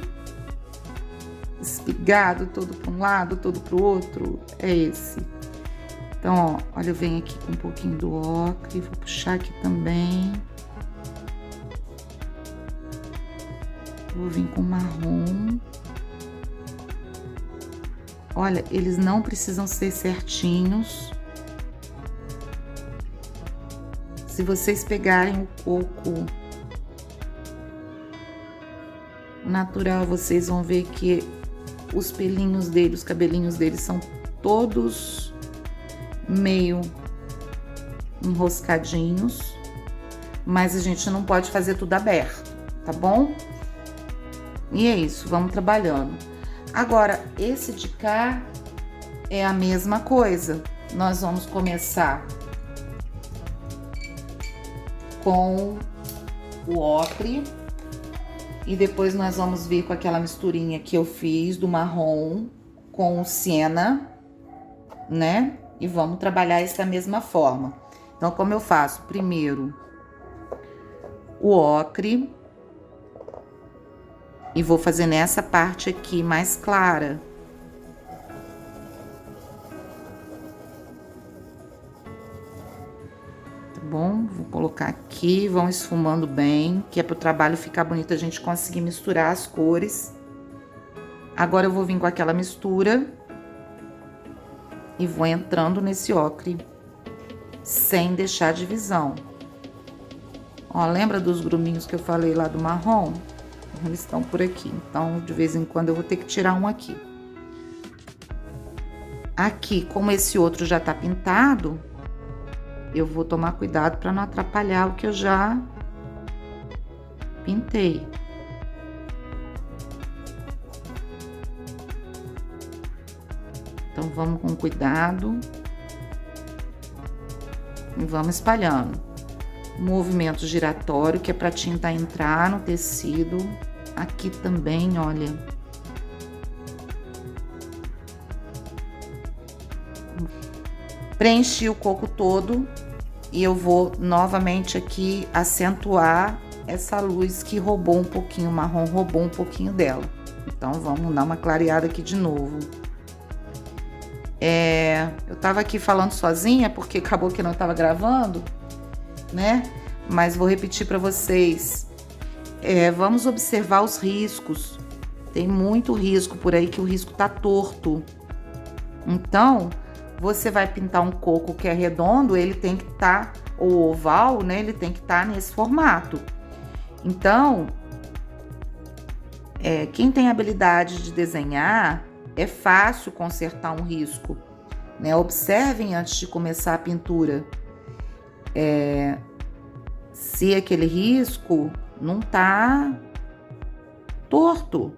espigado, todo para um lado, todo para o outro? É esse. Então, ó, olha, eu venho aqui com um pouquinho do ocre, vou puxar aqui também. Vou vir com marrom. Olha, eles não precisam ser certinhos. Se vocês pegarem o coco natural, vocês vão ver que os pelinhos dele, os cabelinhos dele são todos meio enroscadinhos, mas a gente não pode fazer tudo aberto, tá bom? E é isso, vamos trabalhando. Agora, esse de cá é a mesma coisa. Nós vamos começar com o ocre e depois nós vamos vir com aquela misturinha que eu fiz do marrom com o siena, né? E vamos trabalhar isso da mesma forma. Então, como eu faço? Primeiro o ocre. E vou fazer nessa parte aqui mais clara. Tá bom? Vou colocar aqui, vão esfumando bem, que é para o trabalho ficar bonito, a gente conseguir misturar as cores. Agora eu vou vir com aquela mistura e vou entrando nesse ocre, sem deixar divisão. Ó, lembra dos gruminhos que eu falei lá do marrom? Eles estão por aqui, então de vez em quando eu vou ter que tirar um aqui. Aqui, como esse outro já tá pintado, eu vou tomar cuidado para não atrapalhar o que eu já pintei. Então vamos com cuidado e vamos espalhando. Movimento giratório, que é para a tinta entrar no tecido. Aqui também, olha. Preenchi o coco todo e eu vou novamente aqui acentuar essa luz que roubou um pouquinho, o marrom roubou um pouquinho dela. Então, vamos dar uma clareada aqui de novo. Eu tava aqui falando sozinha, porque acabou que não tava gravando, né? Mas vou repetir para vocês. Vamos observar os riscos. Tem muito risco por aí, que o risco tá torto. Então, você vai pintar um coco que é redondo, ele tem que estar, ou oval, né? Ele tem que estar nesse formato. Então, quem tem habilidade de desenhar, é fácil consertar um risco, né? Observem antes de começar a pintura. Se aquele risco não tá torto.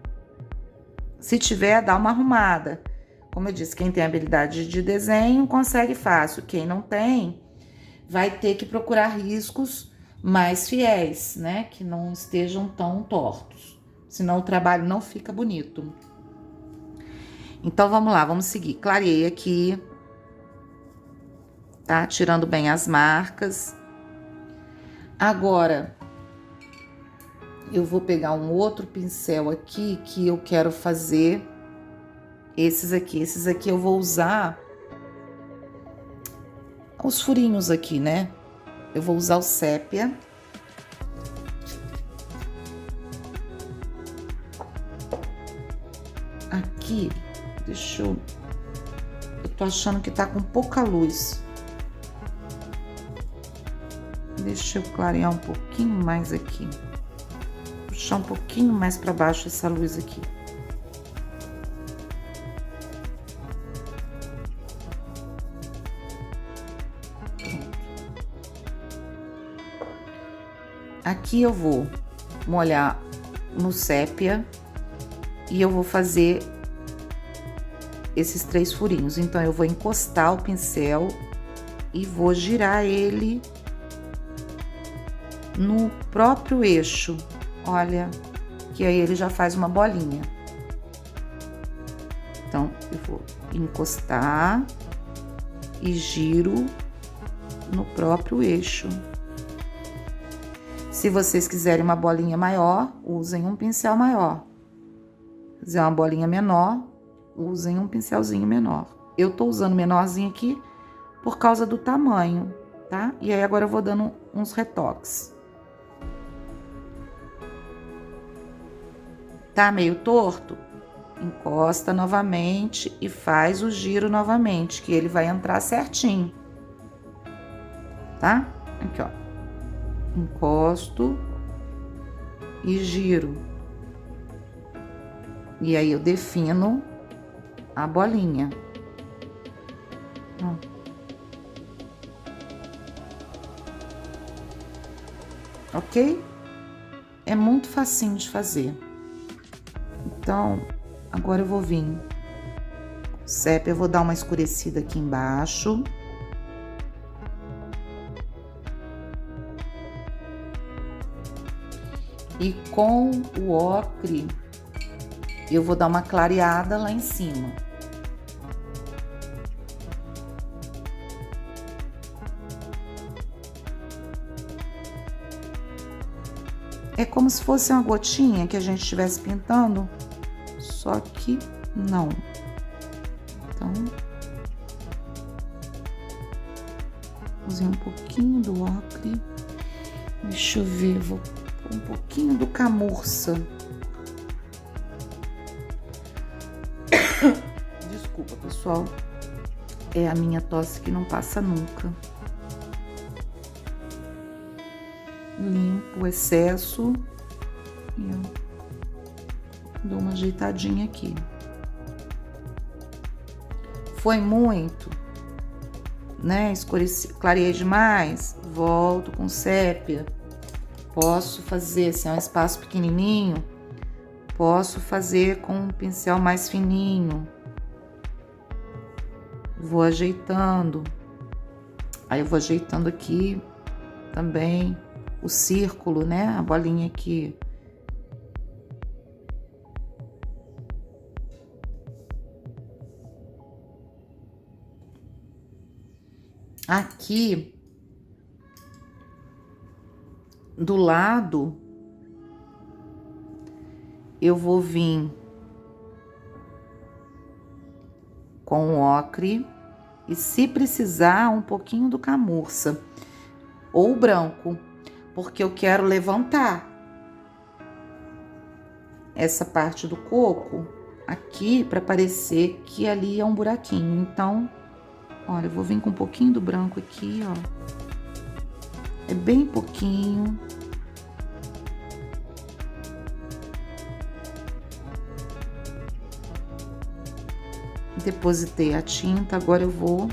Se tiver, dá uma arrumada. Como eu disse, quem tem habilidade de desenho consegue fácil. Quem não tem, vai ter que procurar riscos mais fiéis, né? Que não estejam tão tortos. Senão o trabalho não fica bonito. Então, vamos lá, vamos seguir. Clareei aqui, tá? Tirando bem as marcas. Agora, eu vou pegar um outro pincel aqui que eu quero fazer esses aqui. Esses aqui eu vou usar os furinhos aqui, né? Eu vou usar o sépia. Aqui, eu tô achando que tá com pouca luz. Deixa eu clarear um pouquinho mais aqui. Puxar um pouquinho mais para baixo essa luz aqui. Pronto. Aqui eu vou molhar no sépia e eu vou fazer esses 3 furinhos. Então, eu vou encostar o pincel e vou girar ele no próprio eixo. Olha, que aí ele já faz uma bolinha. Então, eu vou encostar e giro no próprio eixo. Se vocês quiserem uma bolinha maior, usem um pincel maior. Se quiser uma bolinha menor, usem um pincelzinho menor. Eu tô usando menorzinho aqui por causa do tamanho, tá? E aí, agora eu vou dando uns retoques. Tá meio torto? Encosta novamente e faz o giro novamente, que ele vai entrar certinho. Tá? Aqui, ó. Encosto e giro. E aí, eu defino a bolinha. Ok? É muito facinho de fazer. Então, agora eu vou vir sépia, eu vou dar uma escurecida aqui embaixo. E com o ocre, eu vou dar uma clareada lá em cima. É como se fosse uma gotinha que a gente estivesse pintando, só que não. Então, usei um pouquinho do ocre. Deixa eu ver, vou pôr um pouquinho do camurça. Desculpa, pessoal. É a minha tosse que não passa nunca. Limpo o excesso e eu dou uma ajeitadinha aqui. Foi muito, né? Escureci, clareei demais, volto com sépia. Posso fazer, se é um espaço pequenininho, posso fazer com um pincel mais fininho. Vou ajeitando. Aí eu vou ajeitando aqui também o círculo, né? A bolinha aqui. Aqui do lado eu vou vir com o ocre e, se precisar, um pouquinho do camurça ou branco, porque eu quero levantar essa parte do coco aqui para parecer que ali é um buraquinho. Então, olha, eu vou vir com um pouquinho do branco aqui, ó. É bem pouquinho. Depositei a tinta, agora eu vou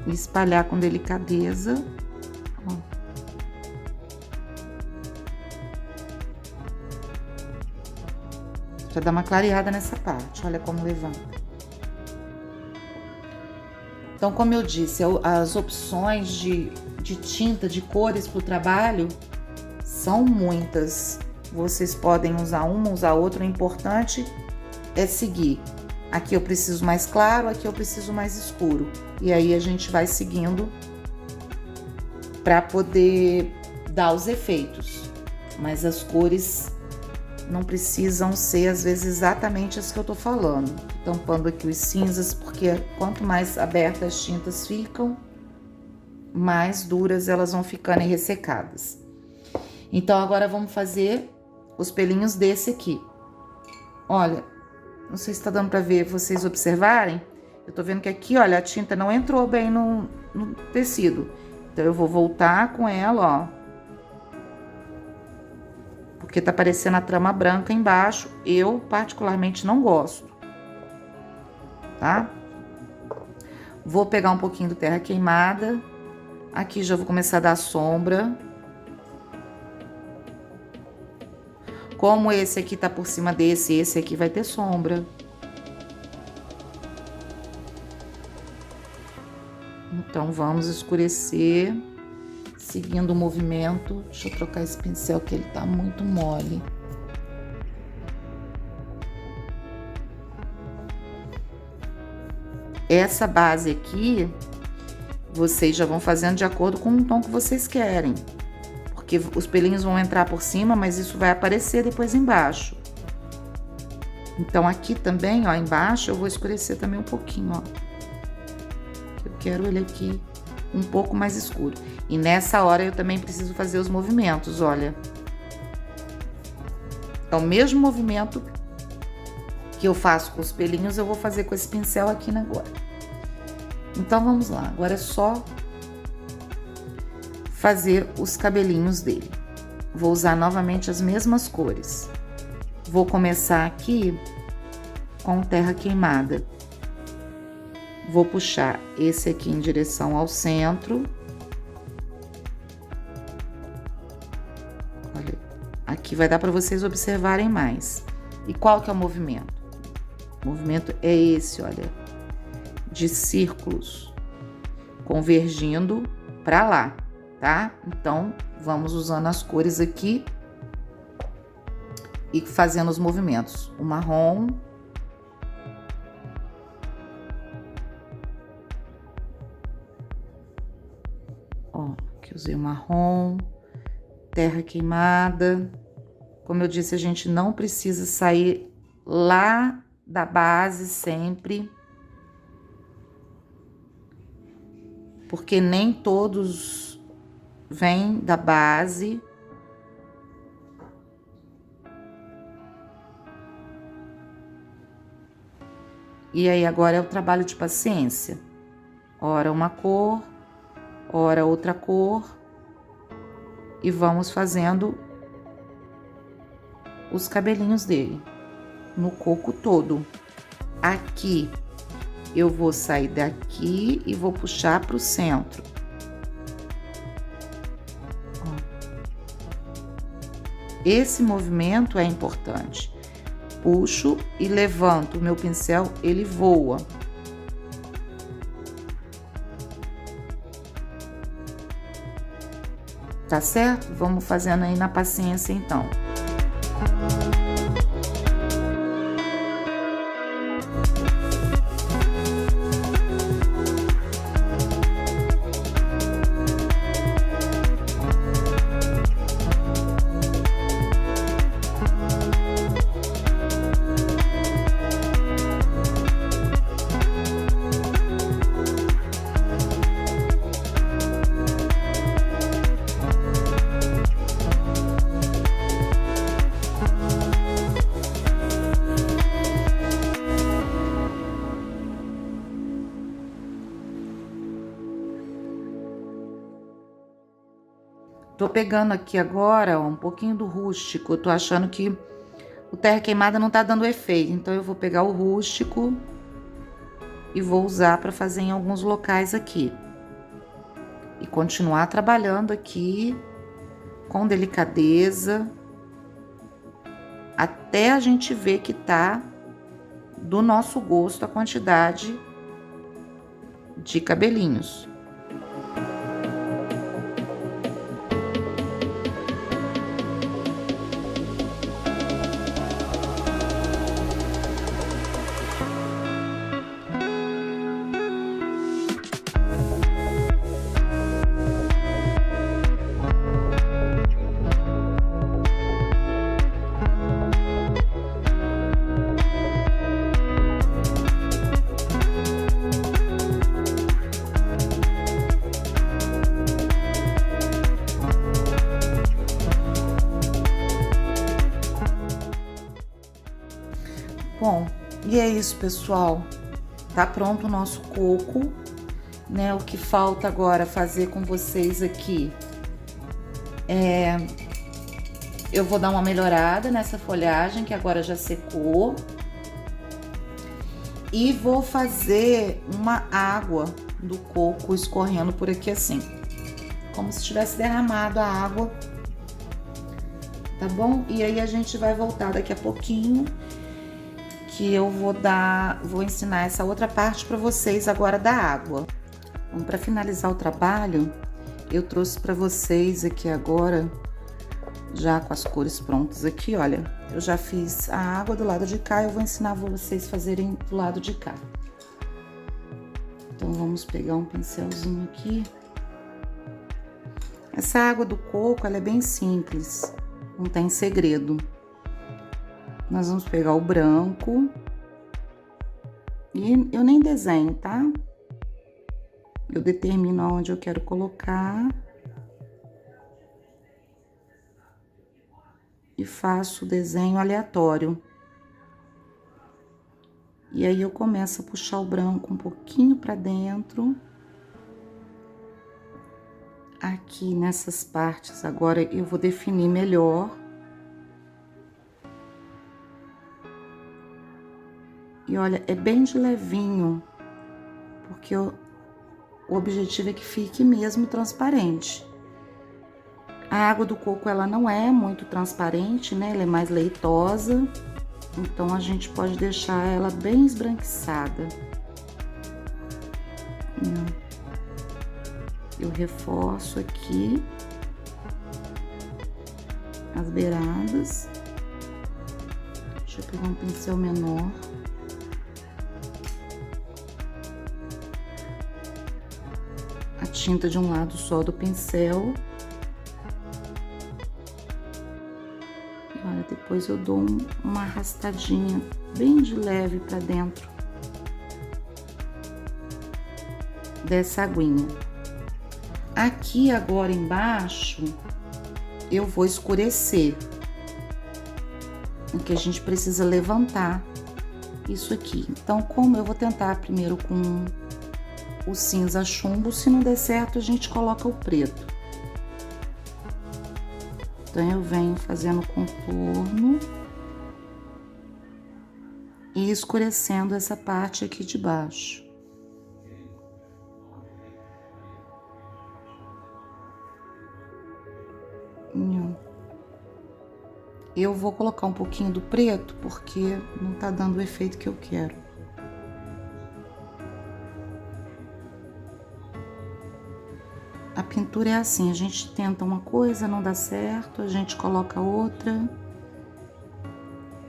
espalhar com delicadeza. Ó. Pra dar uma clareada nessa parte, olha como levanta. Então, como eu disse, as opções de tinta, de cores para o trabalho são muitas. Vocês podem usar uma, usar outra, o importante é seguir. Aqui eu preciso mais claro, aqui eu preciso mais escuro. E aí a gente vai seguindo para poder dar os efeitos. Mas as cores não precisam ser, às vezes, exatamente as que eu tô falando. Tô tampando aqui os cinzas, porque quanto mais abertas as tintas ficam, mais duras elas vão ficando e ressecadas. Então, agora vamos fazer os pelinhos desse aqui. Olha, não sei se tá dando pra ver, vocês observarem. Eu tô vendo que aqui, olha, a tinta não entrou bem no tecido. Então, eu vou voltar com ela, ó. Porque tá parecendo a trama branca embaixo. Eu, particularmente, não gosto. Tá? Vou pegar um pouquinho do terra queimada. Aqui já vou começar a dar sombra. Como esse aqui tá por cima desse, esse aqui vai ter sombra. Então, vamos escurecer, seguindo o movimento. Deixa eu trocar esse pincel que ele tá muito mole. Essa base aqui, vocês já vão fazendo de acordo com o tom que vocês querem. Porque os pelinhos vão entrar por cima, mas isso vai aparecer depois embaixo. Então, aqui também, ó, embaixo, eu vou escurecer também um pouquinho, ó. Eu quero ele aqui um pouco mais escuro. E nessa hora eu também preciso fazer os movimentos, olha. É o mesmo movimento que eu faço com os pelinhos, eu vou fazer com esse pincel aqui agora. Então, vamos lá. Agora é só fazer os cabelinhos dele. Vou usar novamente as mesmas cores. Vou começar aqui com terra queimada. Vou puxar esse aqui em direção ao centro. Olha, aqui vai dar para vocês observarem mais. E qual que é o movimento? O movimento é esse, olha, de círculos convergindo para lá, tá? Então, vamos usando as cores aqui e fazendo os movimentos. O marrom. Ó, aqui usei o marrom, terra queimada. Como eu disse, a gente não precisa sair lá da base sempre, porque nem todos vêm da base. E aí, agora é o trabalho de paciência. Ora uma cor, ora outra cor. E vamos fazendo os cabelinhos dele no coco todo. Aqui eu vou sair daqui e vou puxar para o centro. Esse movimento é importante. Puxo e levanto o meu pincel, ele voa. Tá certo? Vamos fazendo aí na paciência, então. Tô pegando aqui agora, ó, um pouquinho do rústico. Eu tô achando que o terra queimada não tá dando efeito. Então, eu vou pegar o rústico e vou usar para fazer em alguns locais aqui. E continuar trabalhando aqui com delicadeza. Até a gente ver que tá do nosso gosto a quantidade de cabelinhos. Bom, e é isso, pessoal. Tá pronto o nosso coco, né? O que falta agora fazer com vocês aqui eu vou dar uma melhorada nessa folhagem que agora já secou. E vou fazer uma água do coco escorrendo por aqui assim, como se tivesse derramado a água, tá bom? E aí a gente vai voltar daqui a pouquinho, que eu vou ensinar essa outra parte para vocês agora da água. Então, para finalizar o trabalho, eu trouxe para vocês aqui agora, já com as cores prontas aqui, olha. Eu já fiz a água do lado de cá, eu vou ensinar vocês a fazerem do lado de cá. Então, vamos pegar um pincelzinho aqui. Essa água do coco, ela é bem simples, não tem segredo. Nós vamos pegar o branco e eu nem desenho, tá? Eu determino aonde eu quero colocar e faço o desenho aleatório. E aí eu começo a puxar o branco um pouquinho para dentro. Aqui nessas partes agora eu vou definir melhor. E olha, é bem de levinho, porque o objetivo é que fique mesmo transparente. A água do coco, ela não é muito transparente, né? Ela é mais leitosa, então a gente pode deixar ela bem esbranquiçada. Eu reforço aqui as beiradas. Deixa eu pegar um pincel menor. A tinta de um lado só do pincel. E olha, depois eu dou uma arrastadinha bem de leve para dentro dessa aguinha. Aqui agora embaixo eu vou escurecer, porque a gente precisa levantar isso aqui. Então, como eu vou tentar primeiro com o cinza chumbo, se não der certo a gente coloca o preto. Então eu venho fazendo contorno e escurecendo essa parte aqui de baixo. Eu vou colocar um pouquinho do preto porque não tá dando o efeito que eu quero. A pintura é assim, a gente tenta uma coisa, não dá certo, a gente coloca outra,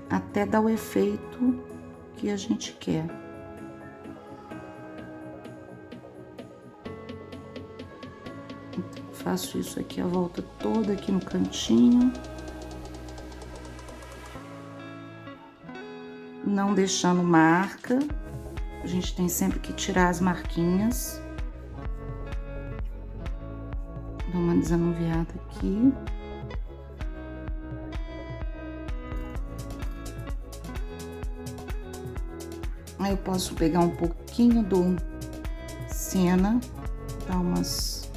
até dar o efeito que a gente quer. Então, faço isso aqui a volta toda aqui no cantinho, não deixando marca. A gente tem sempre que tirar as marquinhas. Dá uma desanuviada aqui. Aí eu posso pegar um pouquinho do siena, dar umas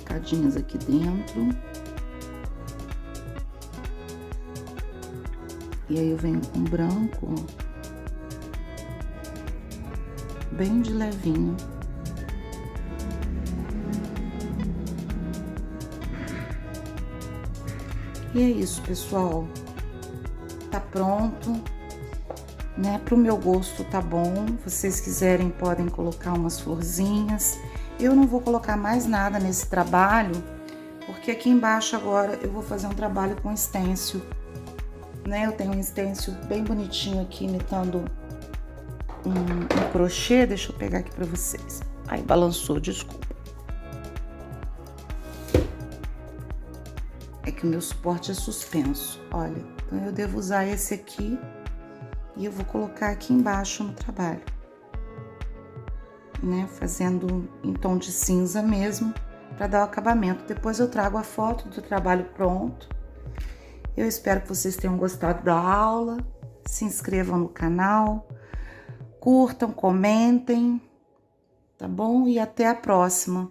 riscadinhas aqui dentro. E aí eu venho com branco, ó, bem de levinho. E é isso, pessoal. Tá pronto, né? Pro meu gosto tá bom. Se vocês quiserem, podem colocar umas florzinhas. Eu não vou colocar mais nada nesse trabalho, porque aqui embaixo agora eu vou fazer um trabalho com stencil, né? Eu tenho um stencil bem bonitinho aqui, imitando um crochê. Deixa eu pegar aqui pra vocês. Ai, balançou, desculpa. É que o meu suporte é suspenso, olha. Então eu devo usar esse aqui e eu vou colocar aqui embaixo no trabalho, né? Fazendo em tom de cinza mesmo, para dar o acabamento. Depois eu trago a foto do trabalho pronto. Eu espero que vocês tenham gostado da aula. Se inscrevam no canal, curtam, comentem, tá bom? E até a próxima.